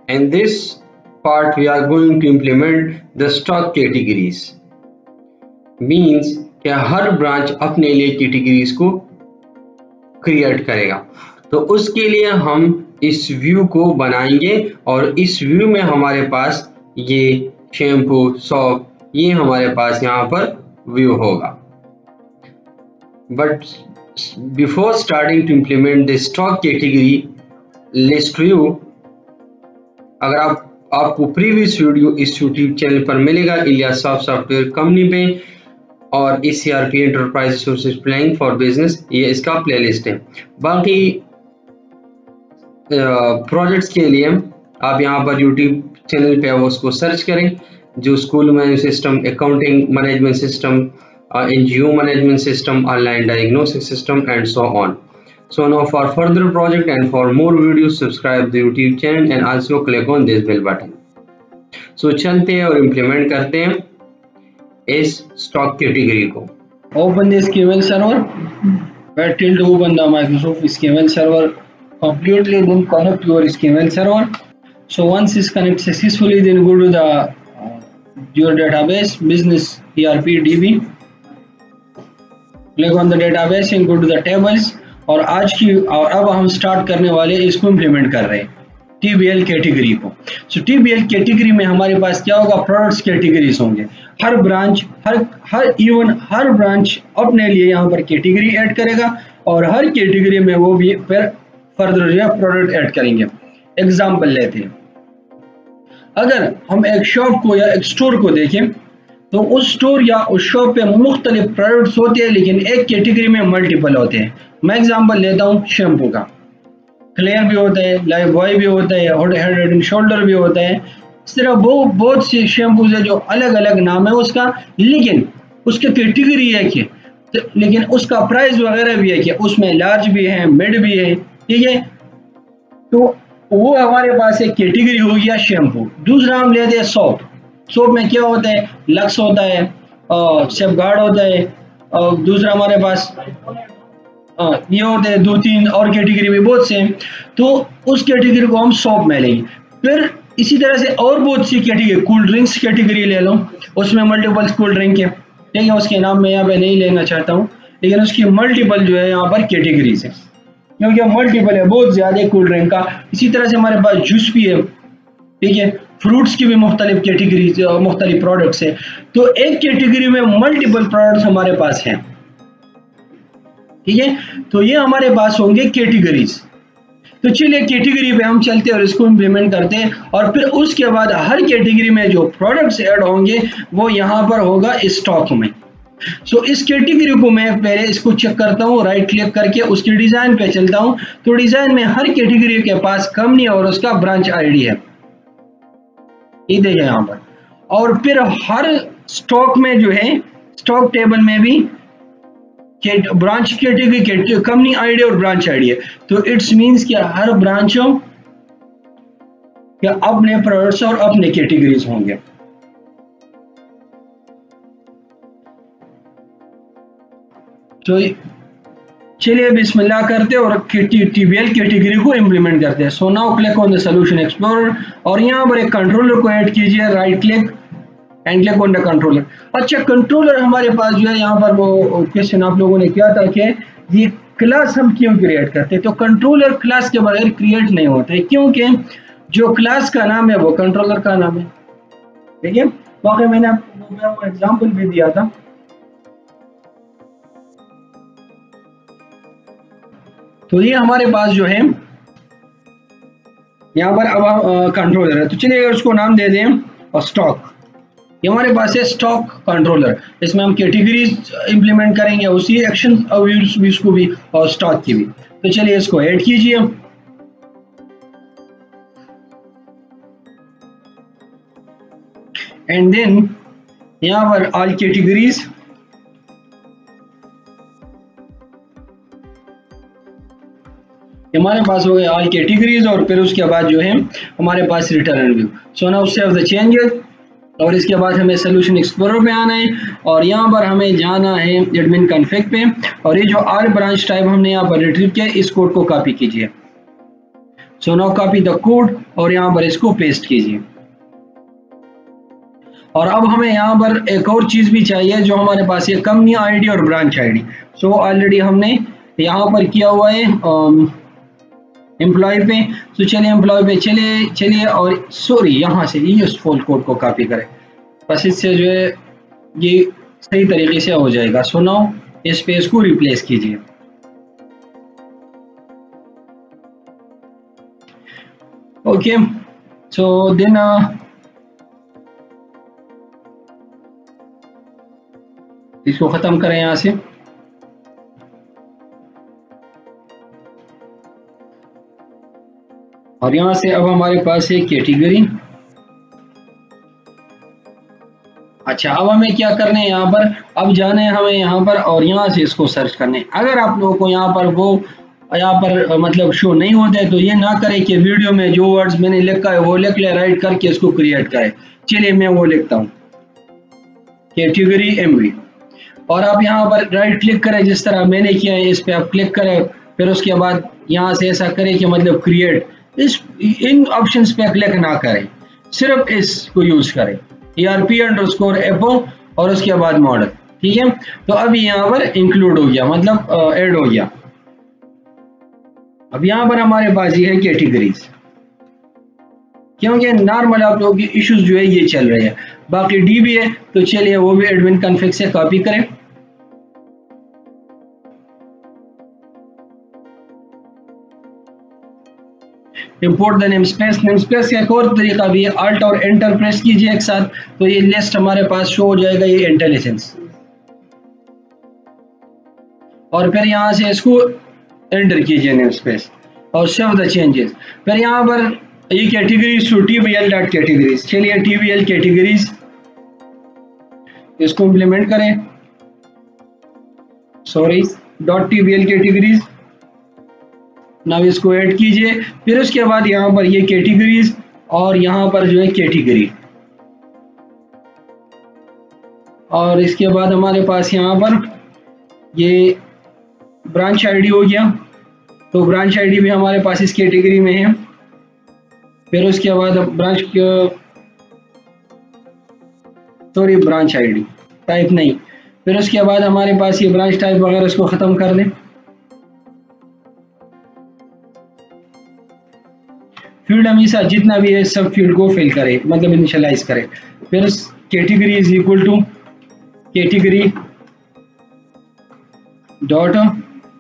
In this part, we are going to implement the stock categories. Means कि हर branch अपने लिए categories को create करेगा। तो उसके लिए हम इस व्यू को बनाएंगे और इस व्यू में हमारे पास ये शैम्पू, सोप, ये हमारे पास यहाँ पर व्यू होगा। But before starting to implement the stock category list view, अगर आपको प्रीवियस वीडियो इस यूट्यूब चैनल पर मिलेगा, इलियास सॉफ्टवेयर कंपनी पे, और ERP enterprise resources planning for business, ये इसका प्लेलिस्ट है। बाकी प्रोजेक्ट्स के लिए आप यहाँ पर यूट्यूब चैनल पे वो उसको सर्च करें, जो school management system, accounting management system, NGO management system, online diagnostic system and so on. So now for further project and for more videos, subscribe the YouTube channel and also click on this bell button. So चलते हैं और implement करते हैं इस stock category को। Open the SQL server. Where till to open the Microsoft SQL server completely, then connect your SQL server. So once it's connected successfully, then go to the your database, business ERP DB. Click on the database and go to the tables. और अब हम start करने वाले इसको implement कर रहे हैं TBL category को। सो TBL कैटेगरी में हमारे पास क्या होगा, प्रोडक्ट्स कैटेगरीज होंगे। हर ब्रांच हर ब्रांच अपने लिए यहाँ पर कैटेगरी ऐड करेगा और हर कैटेगरी में वो भी फिर फर्दर जो है प्रोडक्ट ऐड करेंगे। एग्जाम्पल लेते हैं, अगर हम एक शॉप को या एक स्टोर को देखें तो उस स्टोर या उस शॉप पे मुख्तलिफ प्रोडक्ट्स होते हैं, लेकिन एक कैटेगरी में मल्टीपल होते हैं। मैं एग्जांपल लेता हूँ शैम्पू का, क्लियर भी होता है, लाइफ बॉय भी होता है, हेड एंड शोल्डर भी होता है। इस तरह बहुत से शैम्पूज है जो अलग अलग नाम है उसका, लेकिन उसकी कैटेगरी है कि लेकिन उसका प्राइस वगैरह भी है कि उसमें लार्ज भी है, मिड भी है, ठीक है। तो वो हमारे पास एक कैटेगरी हो गया शैम्पू। दूसरा हम लेते हैं सोप। सोप में क्या होता है, लक्स होता है, सेफगार्ड होता है, और दूसरा हमारे पास ये होते हैं, 2-3 और कैटेगरी भी बहुत से। तो उस कैटेगरी को हम सोप में लेंगे। फिर इसी तरह से और बहुत सी कैटेगरी, कोल्ड ड्रिंक्स कैटेगरी ले लो, उसमें मल्टीपल कोल्ड ड्रिंक है, ठीक है। उसके नाम मैं यहाँ पे नहीं लेना चाहता हूँ, लेकिन उसकी मल्टीपल जो है यहाँ पर कैटेगरीज है, क्योंकि मल्टीपल है, बहुत ज्यादा कोल्ड ड्रिंक का। इसी तरह से हमारे पास जूस भी है, ठीक है। फ्रूट्स की भी मुख्तलिफ कैटेगरी, मुख्तलिफ प्रोडक्ट्स है। तो एक कैटेगरी में मल्टीपल प्रोडक्ट्स हमारे पास हैं, ठीक है। तो ये हमारे पास होंगे कैटेगरीज। तो चलिए कैटेगरी पे हम चलते हैं और इसको इम्प्लीमेंट करते हैं, और फिर उसके बाद हर कैटेगरी में जो प्रोडक्ट्स ऐड होंगे वो यहाँ पर होगा स्टॉक में। सो इस कैटेगरी को मैं पहले इसको चेक करता हूँ, राइट क्लिक करके उसके डिजाइन पे चलता हूँ। तो डिजाइन में हर कैटेगरी के पास कंपनी और उसका ब्रांच आईडी है, ये देखिए यहाँ पर। और फिर हर स्टॉक में जो है, स्टॉक टेबल में भी ब्रांच कैटेगरी, कंपनी आईडी और ब्रांच आईडी है। तो इट्स मींस कि हर ब्रांचों के अपने प्रोडक्ट्स और अपने कैटेगरीज होंगे। तो चलिए बिस्मिल्लाह करते हैं और TBL कैटेगरी को इम्प्लीमेंट करते हैं। So now click on the solution explorer और यहाँ पर एक कंट्रोलर को ऐड कीजिए, right click and click on the controller. अच्छा, कंट्रोलर हमारे पास जो है यहाँ पर वो क्वेश्चन आप लोगों ने किया था कि ये क्लास हम क्यों क्रिएट करते हैं। तो कंट्रोलर क्लास के बगैर क्रिएट नहीं होते, क्योंकि जो क्लास का नाम है वो कंट्रोलर का नाम है, ठीक है। वाकई मैंने आपको एग्जाम्पल भी दिया था। तो ये हमारे पास जो है यहाँ पर अब कंट्रोलर है। तो चलिए उसको नाम दे दें और स्टॉक। ये हमारे पास है स्टॉक कंट्रोलर, इसमें हम कैटेगरीज इंप्लीमेंट करेंगे, उसी एक्शन को भी और स्टॉक की भी। तो चलिए इसको ऐड कीजिए। एंड देन यहाँ पर ऑल कैटेगरीज, हमारे पास हो गए ऑल कैटेगरीज, और फिर उसके बाद जो है हमारे पास return view. So now save the changes, और इसके बाद हमें सोल्यूशन एक्सप्लोरर पे आना है और यहाँ पर हमें जाना है एडमिन कॉन्फ़िग पे, और ये जो आर ब्रांच टाइप हमने यहाँ पर रिट्रीव किया, इस कोड को कॉपी कीजिए। So now copy the code और यहाँ पर इसको पेस्ट कीजिए। और अब हमें यहाँ पर एक और चीज भी चाहिए जो हमारे पास है, कंपनी आईडी और ब्रांच आईडी। सो ऑलरेडी हमने यहाँ पर किया हुआ है एम्प्लॉय पे। तो चलिए एम्प्लॉय पे चलिए और सॉरी यहाँ से ये फुल कोड को कॉपी करें, बस इससे जो है ये सही तरीके से हो जाएगा। सो नाउ इस पेज को रिप्लेस कीजिए। ओके, सो देन इसको खत्म करें यहाँ से। और यहाँ से अब हमारे पास है कैटेगरी। अच्छा, अब हमें क्या करना है यहाँ पर, अब जाना है हमें यहाँ पर और यहाँ से इसको सर्च करना है। अगर आप लोगों को यहाँ पर मतलब शो नहीं होता है तो ये ना करें कि वीडियो में जो वर्ड्स मैंने लिखा है वो लिख ले, राइट करके इसको क्रिएट करें। चलिए मैं वो लिखता हूँ, कैटेगरी एमवी, और आप यहाँ पर राइट क्लिक करें जिस तरह मैंने किया है, इस पे आप क्लिक करें। फिर उसके बाद यहाँ से ऐसा करें कि मतलब क्रिएट, इन ऑप्शंस पे क्लिक ना करें, सिर्फ इसको यूज करें, ERP_Apple और उसके बाद मॉडल। ठीक है, तो अभी यहाँ पर इंक्लूड हो गया, मतलब ऐड हो गया। अब यहाँ पर हमारे पास ये है कैटेगरीज, क्योंकि नॉर्मल आप लोगों की इश्यूज जो है ये चल रहे हैं। बाकी डी भी है तो चलिए वो भी एडमिन कॉन्फ़िग से कॉपी करें। इंपोर्ट द नेमस्पेस, नेमस्पेस का एक और तरीका भी है, अल्ट और एंटर प्रेस कीजिए एक साथ तो ये लिस्ट हमारे पास शो हो जाएगा, ये इंटेलिजेंस। और फिर यहाँ से इसको एंटर कीजिए नेमस्पेस और सेव द चेंजेस। फिर यहाँ पर ये कैटेगरीज टू tbl.categories, चलिए tbl कैटेगरीज इसको इंप्लीमेंट करें, सॉरी .tbl कैटेगरीज। नाउ इसको ऐड कीजिए। फिर उसके बाद यहाँ पर ये कैटेगरीज और यहाँ पर जो है कैटेगरी, और इसके बाद हमारे पास यहाँ पर ये ब्रांच आईडी हो गया, तो ब्रांच आईडी भी हमारे पास इस कैटेगरी में है। फिर उसके बाद ब्रांच आईडी टाइप नहीं, फिर उसके बाद हमारे पास ये ब्रांच टाइप वगैरह इसको खत्म कर दें। फील्ड हमेशा जितना भी है सब फील्ड को फिल करें, मतलब इनिशियलाइज करें। फिर category is equal to category dot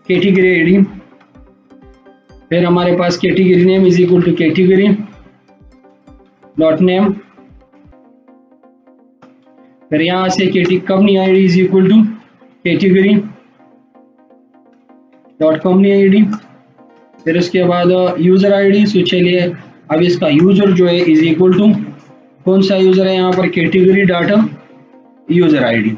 category ID, फिर हमारे पास category name is equal to category dot name, फिर यहाँ से company ID is equal to category dot company ID, फिर उसके बाद यूजर आईडी। सो चलिए अब इसका यूजर जो है इज इक्वल टू कौन सा यूजर है यहाँ पर, कैटेगरी डाटा यूजर आईडी।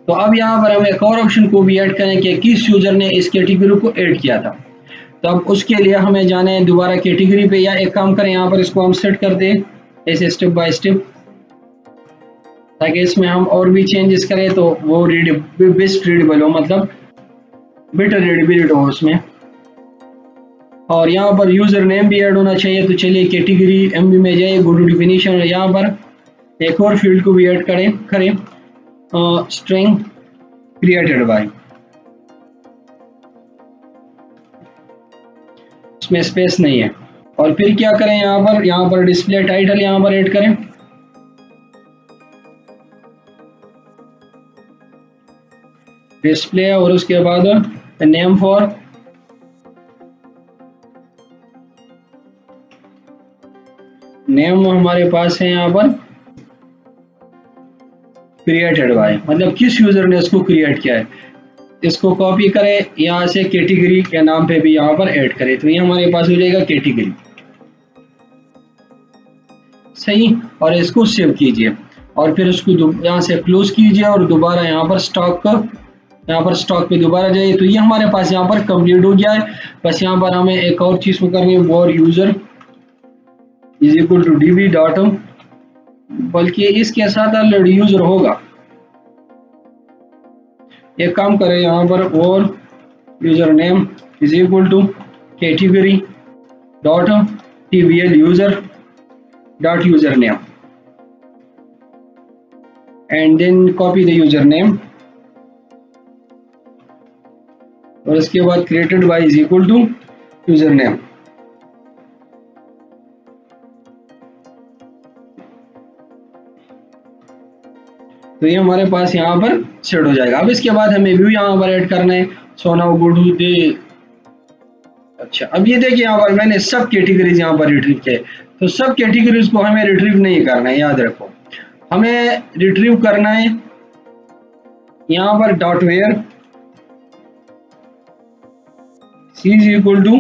तो अब यहाँ पर हम एक और ऑप्शन को भी ऐड करें कि किस यूजर ने इस कैटेगरी को ऐड किया था। तो अब उसके लिए हमें जाना है दोबारा कैटेगरी पे, या एक काम करें यहाँ पर इसको हम सेट कर दें ऐसे स्टेप बाय स्टेप, ताकि इसमें हम और भी चेंजेस करें तो वो बेस्ट रीडेबल हो, मतलब बेटर रीडेबिलिटी हो उसमें। और यहाँ पर यूजर नेम भी ऐड होना चाहिए। तो चलिए कैटेगरी एमबी में जाइए, गो टू डिफिनीशन, और यहाँ पर एक और फील्ड को भी ऐड करें स्ट्रिंग क्रिएटेड बाय, इसमें स्पेस नहीं है। और फिर क्या करें यहाँ पर डिस्प्ले टाइटल यहाँ पर ऐड करें, डिस्प्ले, और उसके बाद नेम फॉर नेम हमारे पास है यहाँ पर क्रिएटेड बाय, मतलब किस यूजर ने इसको क्रिएट किया है। इसको कॉपी करें, यहाँ से कैटेगरी के नाम पे भी यहाँ पर ऐड करें, तो ये हमारे पास हो जाएगा कैटेगरी, सही। और इसको सेव कीजिए और फिर उसको यहाँ से क्लोज कीजिए और दोबारा यहाँ पर स्टॉक पे दोबारा जाइए। तो ये हमारे पास यहाँ पर कंप्लीट हो गया है। बस यहाँ पर हमें एक और चीज को करनी है, var user is equal to db dot, बल्कि इसके साथ ऑलरेडी यूजर होगा। एक काम करें यहाँ पर, और user name is equal to category dot TBL user dot user name and then copy the user name और इसके बाद created by is equal to user name. तो ये हमारे पास यहाँ पर सेट हो जाएगा। अब इसके बाद हमें व्यू यहाँ पर ऐड करना है। So now go to the, अच्छा अब ये देखिए यहाँ पर मैंने सब कैटेगरीज यहाँ पर रिट्रीव किए। तो सब कैटेगरीज को हमें रिट्रीव नहीं करना है, याद रखो हमें रिट्रीव करना है यहाँ पर dot where C is equal to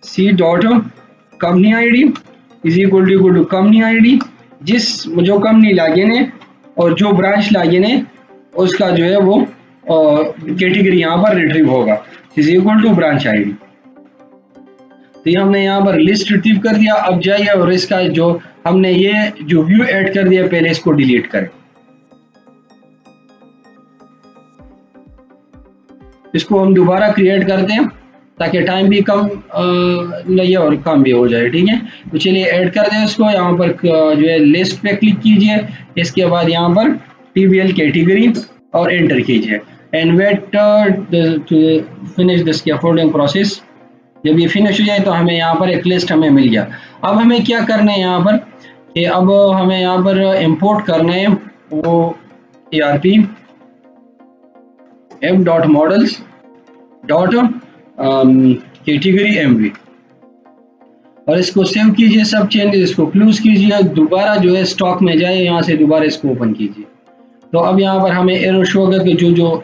C dot company ID is equal to company ID, जिस जो कंपनी लागे ने और जो ब्रांच लागे ने उसका जो है वो कैटेगरी यहाँ पर रिट्रीव होगा, is equal to branch ID. तो ये हमने यहाँ पर लिस्ट रिट्रीव कर दिया। अब जाइए और इसका जो हमने ये जो व्यू ऐड कर दिया पहले इसको डिलीट करें। इसको हम दोबारा क्रिएट करते हैं ताकि टाइम भी कम लगे और कम भी हो जाए, ठीक है। तो चलिए ऐड कर दें इसको। यहाँ पर जो है लिस्ट पे क्लिक कीजिए, इसके बाद यहाँ पर TBL कैटेगरी और एंटर कीजिए and wait to finish this scaffolding process. जब ये फिनिश हो जाए तो हमें यहाँ पर एक लिस्ट हमें मिल गया। अब हमें क्या करना है यहाँ पर कि अब हमें यहाँ पर इंपोर्ट करना है वो ERP f.models dot category MV और इसको सेव कीजिए सब चेंजेस, इसको क्लोज कीजिए, दोबारा जो है स्टॉक में जाए, यहाँ से दोबारा इसको ओपन कीजिए। तो अब यहाँ पर हमें एरर शो होगा कि जो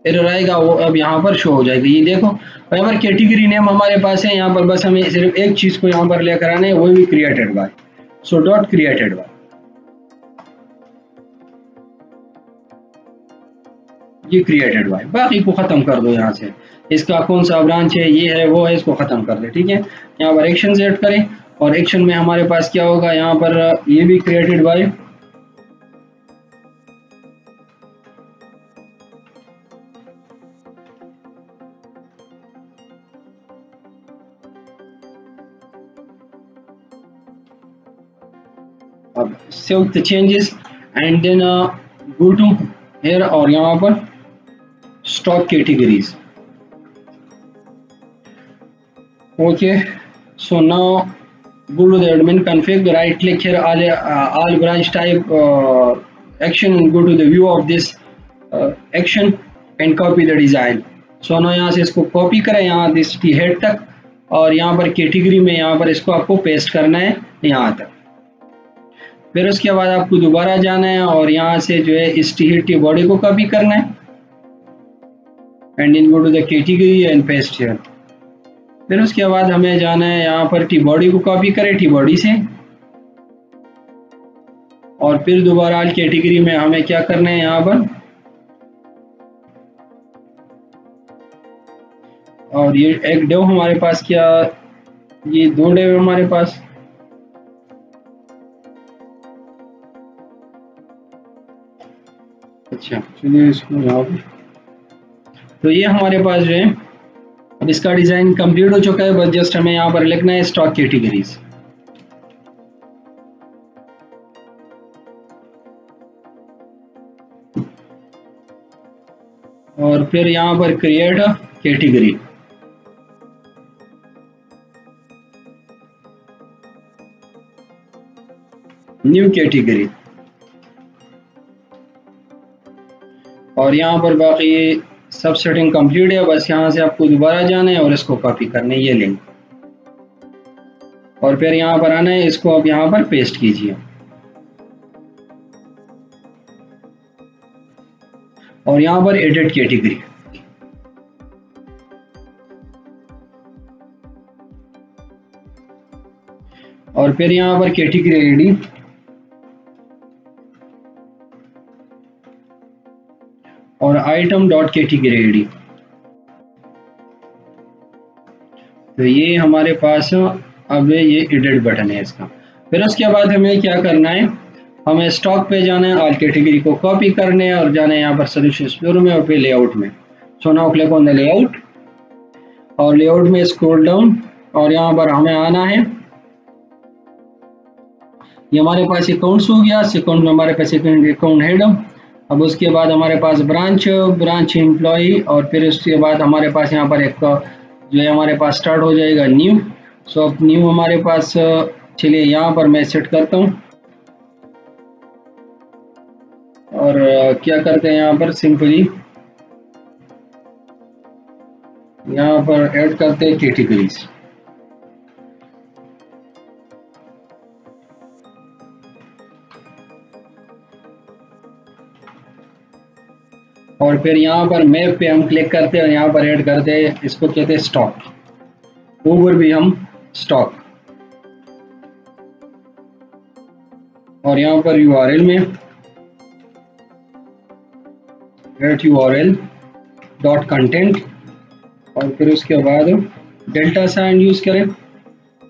एरर आएगा वो अब यहाँ पर शो हो जाएगा। ये देखो यहाँ पर कैटेगरी नेम हमारे पास है, यहाँ पर बस हमें सिर्फ एक चीज को यहाँ पर लेकर आना है, वो भी created by. So dot created by, ये क्रिएटेड बाय, बाकी को खत्म कर दो। यहाँ से इसका कौन सा ब्रांच है, ये है वो है, इसको खत्म कर दे, ठीक है। यहाँ पर एक्शन ऐड करें और एक्शन में हमारे पास क्या होगा, यहाँ पर ये भी क्रिएटेड बाय अब save the changes and then go to here और यहाँ पर stock categories। Okay, so now go to the admin config, right click here, all branch type action and go to the view of this action and copy the design। So now यहाँ से इसको copy करें यहाँ this head तक और यहाँ पर category में यहाँ पर इसको आपको पेस्ट करना है यहाँ तक। फिर उसके बाद आपको दोबारा जाना है और यहाँ से जो है इस टी बॉडी को कॉपी करना है and in go to the category and paste here. फिर उसके बाद हमें जाना है यहाँ पर टी बॉडी को कॉपी करें टी बॉडी से और फिर दोबारा आल कैटेगरी में हमें क्या करना है यहाँ पर, और ये एक डेव हमारे पास, क्या ये दो डेव हमारे पास, अच्छा चलिए इसको यहाँ पर। तो ये हमारे पास जो है अब इसका डिजाइन कंप्लीट हो चुका है, बस जस्ट हमें यहाँ पर लिखना है स्टॉक कैटेगरीज और फिर यहाँ पर क्रिएट कैटेगरी। न्यू कैटेगरी और यहाँ पर बाकी सब सेटिंग कंप्लीट है, बस यहाँ से आपको दोबारा जाना है और इसको कॉपी करना है ये लिंक और फिर यहाँ पर आना है, इसको अब यहाँ पर पेस्ट कीजिए और यहाँ पर एडिट कैटेगरी और फिर यहाँ पर कैटेगरी आईडी और आइटम डॉट कैटेगरी आईडी। तो ये हमारे पास अब ये एडिट बटन है इसका। फिर उसके बाद हमें क्या करना है, हमें स्टॉक पे जाना है, ऑल कैटेगरी को कॉपी करने हैं और जाना है यहाँ पर सॉल्यूशन एक्सप्लोरर में और फिर लेआउट में। So now click on the layout और लेआउट में स्क्रॉल डाउन और यहाँ पर हमें आना है, ये हमारे पास अकाउंट्स हो गया, अकाउंट में हमारे पास अकाउंट हेड। अब उसके बाद हमारे पास ब्रांच एम्प्लॉई और फिर उसके बाद हमारे पास यहाँ पर एक जो है हमारे पास स्टार्ट हो जाएगा न्यू। सो अब न्यू हमारे पास, चलिए यहाँ पर मैं सेट करता हूँ और क्या करते हैं यहाँ पर सिंपली यहाँ पर ऐड करते हैं कैटेगरीज। और फिर यहाँ पर मैप पे हम क्लिक करते हैं और यहाँ पर ऐड करते हैं, इसको कहते हैं स्टॉक, ऊपर भी हम स्टॉक। और यहाँ पर URL में URL.content और फिर उसके बाद डेल्टा साइन यूज करें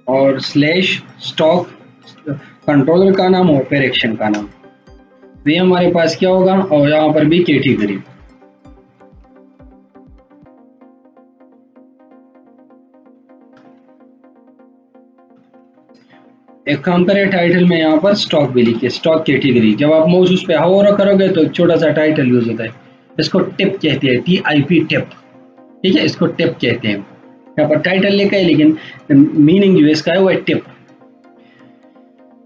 और /स्टॉक कंट्रोलर का नाम और फिर एक्शन का नाम, ये हमारे पास क्या होगा। और यहाँ पर भी कैटेगरी, एक काम करें टाइटल में यहाँ पर स्टॉक भी लिखिए, स्टॉक कैटेगरी। जब आप माउस उस पर होवर करोगे तो एक छोटा सा टाइटल यूज होता है, इसको टिप कहते हैं, TIP टिप, ठीक है, इसको टिप कहते हैं। यहाँ पर टाइटल लिखा है लेकिन मीनिंग जो इसका है वो है टिप।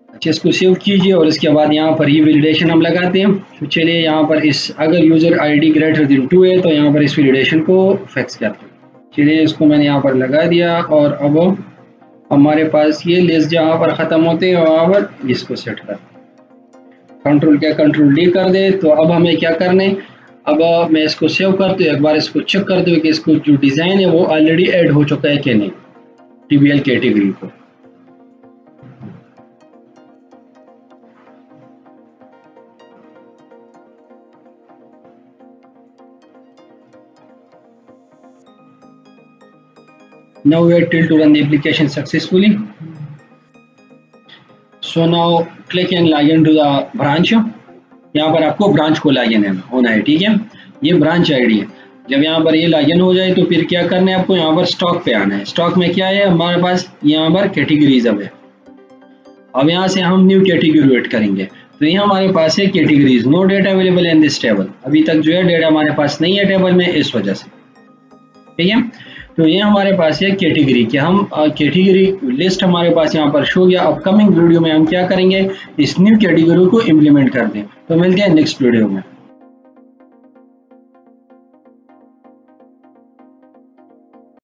अच्छा, इसको सेव कीजिए और इसके बाद यहाँ पर ये वैलिडेशन हम लगाते हैं। तो चलिए यहाँ पर इस अगर यूजर ID ग्रेटर देन 2 है तो यहाँ पर इस वैलिडेशन को फिक्स करते हैं। चलिए इसको मैंने यहाँ पर लगा दिया और अब हमारे पास ये लिस्ट जहाँ पर ख़त्म होते हैं वहाँ पर इसको सेट कर, कंट्रोल D कर दे। तो अब हमें क्या करने, अब मैं इसको सेव करते हुए एक बार इसको चेक करते हुए कि इसको जो डिज़ाइन है वो ऑलरेडी ऐड हो चुका है कि नहीं TBL कैटेगरी को। Now we are till to run the application successfully. So now click and log into the branch. यहाँ पर आपको ब्रांच को लॉगिन होना है, ठीक है, ये ब्रांच आईडी है। जब यहाँ पर ये लॉगिन हो जाए तो फिर क्या करना है आपको, यहाँ पर स्टॉक पे आना है। स्टॉक में क्या है हमारे पास, यहाँ पर कैटेगरीज अब है। अब यहाँ से हम न्यू कैटेगरी ऐड करेंगे। तो ये हमारे पास है categories, no data available in this table, अभी तक जो है डेटा हमारे पास नहीं है टेबल में, इस वजह से, ठीक है। तो ये हमारे पास है कैटेगरी कि हम कैटेगरी लिस्ट हमारे पास यहाँ पर शो गया। अपकमिंग वीडियो में हम क्या करेंगे, इस न्यू कैटेगरी को इम्प्लीमेंट कर दें। तो मिलते हैं नेक्स्ट वीडियो में।